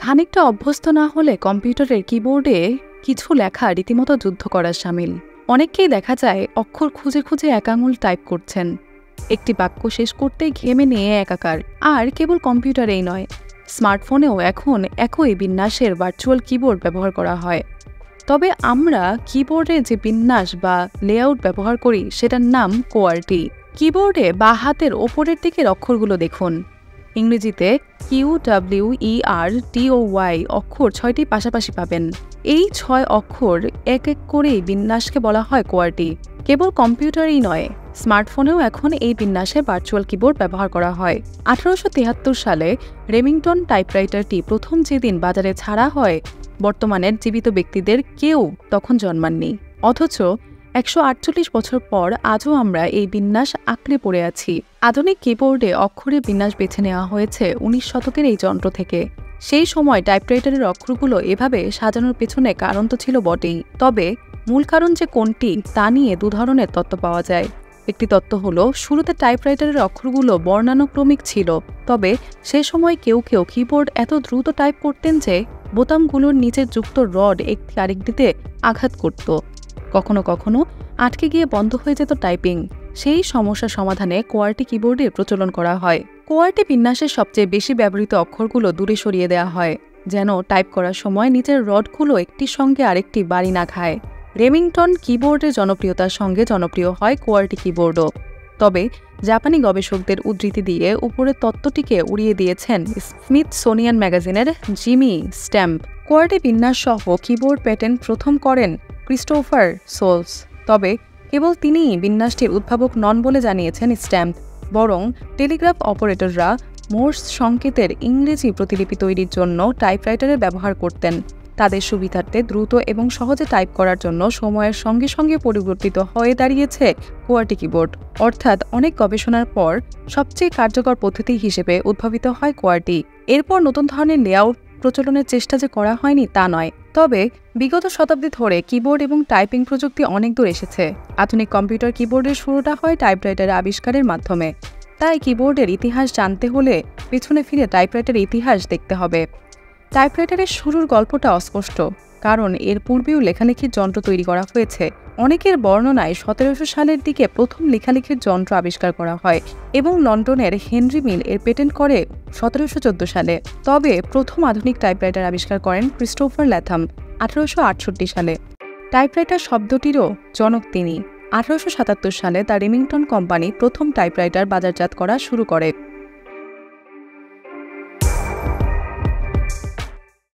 খানিকটা অভ্যস্ত না হলে কম্পিউটারের কিবোর্ডে কিছু লেখা রীতিমতো যুদ্ধ করার শামিল। অনেককেই দেখা যায় অক্ষর খুঁজে খুঁজে এক আঙুল টাইপ করছেন, একটি বাক্য শেষ করতেই ঘেমে নিয়ে একাকার। আর কেবল কম্পিউটারেই নয়, স্মার্টফোনেও এখন একই বিন্যাসের ভার্চুয়াল কিবোর্ড ব্যবহার করা হয়। তবে আমরা কিবোর্ডে যে বিন্যাস বা লেআউট ব্যবহার করি সেটার নাম কোয়ার্টি। কিবোর্ডে বা হাতের ওপরের দিকের অক্ষরগুলো দেখুন। ইংরেজিতে QWERTY অক্ষর ৬টি পাশাপাশি পাবেন। এই ৬ অক্ষর এক এক করেই বিন্যাসকে বলা হয় কোয়ার্টি। কেবল কম্পিউটারই নয়, স্মার্টফোনেও এখন এই বিন্যাসে ভার্চুয়াল কিবোর্ড ব্যবহার করা হয়। ১৮৭৩ সালে রেমিংটন টাইপরাইটারটি প্রথম যেদিন বাজারে ছাড়া হয়, বর্তমানের জীবিত ব্যক্তিদের কেউ তখন জন্মাননি। অথচ ১৪৮ বছর পর আজও আমরা এই বিন্যাস আঁকড়ে পড়ে আছি। আধুনিক কিবোর্ডে অক্ষরের বিন্যাস বেছে নেওয়া হয়েছে ১৯ শতকের এই যন্ত্র থেকে। সেই সময় টাইপরাইটারের অক্ষরগুলো এভাবে সাজানোর পেছনে কারণ তো ছিল বটেই, তবে মূল কারণ যে কোনটি তা নিয়ে দু ধরনের তত্ত্ব পাওয়া যায়। একটি তত্ত্ব হলো শুরুতে টাইপরাইটারের অক্ষরগুলো বর্ণানুক্রমিক ছিল, তবে সে সময় কেউ কেউ কিবোর্ড এত দ্রুত টাইপ করতেন যে বোতামগুলোর নিচে যুক্ত রড একটি আরেকটিতে আঘাত করত। কখনো কখনো আটকে গিয়ে বন্ধ হয়ে যেত টাইপিং। সেই সমস্যা সমাধানে কোয়ার্টি কিবোর্ডের প্রচলন করা হয়। কোয়ার্টি বিন্যাসের সবচেয়ে বেশি ব্যবহৃত অক্ষরগুলো দূরে সরিয়ে দেওয়া হয়, যেন টাইপ করার সময় নিচের রডগুলো একটির সঙ্গে আরেকটি বাড়ি না খায়। রেমিংটন কিবোর্ডের জনপ্রিয়তার সঙ্গে জনপ্রিয় হয় কোয়ার্টি কিবোর্ডও। তবে জাপানি গবেষকদের উদ্ধৃতি দিয়ে উপরের তত্ত্বটিকে উড়িয়ে দিয়েছেন স্মিথসোনিয়ান ম্যাগাজিনের জিমি স্ট্যাম্প। কোয়ার্টি বিন্যাস সহ কিবোর্ড প্যাটেন্ট প্রথম করেন ক্রিস্টোফার সোলস। তবে কেবল তিনিই বিন্যাসটির উদ্ভাবক নন বলে জানিয়েছেন স্ট্যাম্প, বরং টেলিগ্রাফ অপারেটররা মোর্স সংকেতের ইংরেজি প্রতিলিপি তৈরির জন্য টাইপরাইটারের ব্যবহার করতেন। তাদের সুবিধার্থে দ্রুত এবং সহজে টাইপ করার জন্য সময়ের সঙ্গে সঙ্গে পরিবর্তিত হয়ে দাঁড়িয়েছে কোয়ার্টি কিবোর্ড। অর্থাৎ অনেক গবেষণার পর সবচেয়ে কার্যকর পদ্ধতি হিসেবে উদ্ভাবিত হয় কোয়ার্টি। এরপর নতুন ধরনের লেআউট প্রচলনের চেষ্টা যে করা হয়নি তা নয়, তবে বিগত শতাব্দী ধরে কিবোর্ড এবং টাইপিং প্রযুক্তি অনেক দূর এসেছে। আধুনিক কম্পিউটার কিবোর্ডের শুরুটা হয় টাইপরাইটারের আবিষ্কারের মাধ্যমে। তাই কিবোর্ডের ইতিহাস জানতে হলে পিছনে ফিরে টাইপরাইটারের ইতিহাস দেখতে হবে। টাইপরাইটারের শুরুর গল্পটা অস্পষ্ট, কারণ এর পূর্বেও লেখালেখির যন্ত্র তৈরি করা হয়েছে। অনেকের বর্ণনায় ১৭০০ সালের দিকে প্রথম লেখালেখির যন্ত্র আবিষ্কার করা হয় এবং লন্ডনের হেনরি মিল এর পেটেন্ট করে ১৭১৪ সালে। তবে প্রথম আধুনিক টাইপরাইটার আবিষ্কার করেন ক্রিস্টোফার ল্যাথাম ১৮৬৮ সালে। টাইপরাইটার শব্দটিরও জনক তিনি। ১৮৭৭ সালে দ্য রেমিংটন কোম্পানি প্রথম টাইপরাইটার বাজারজাত করা শুরু করে।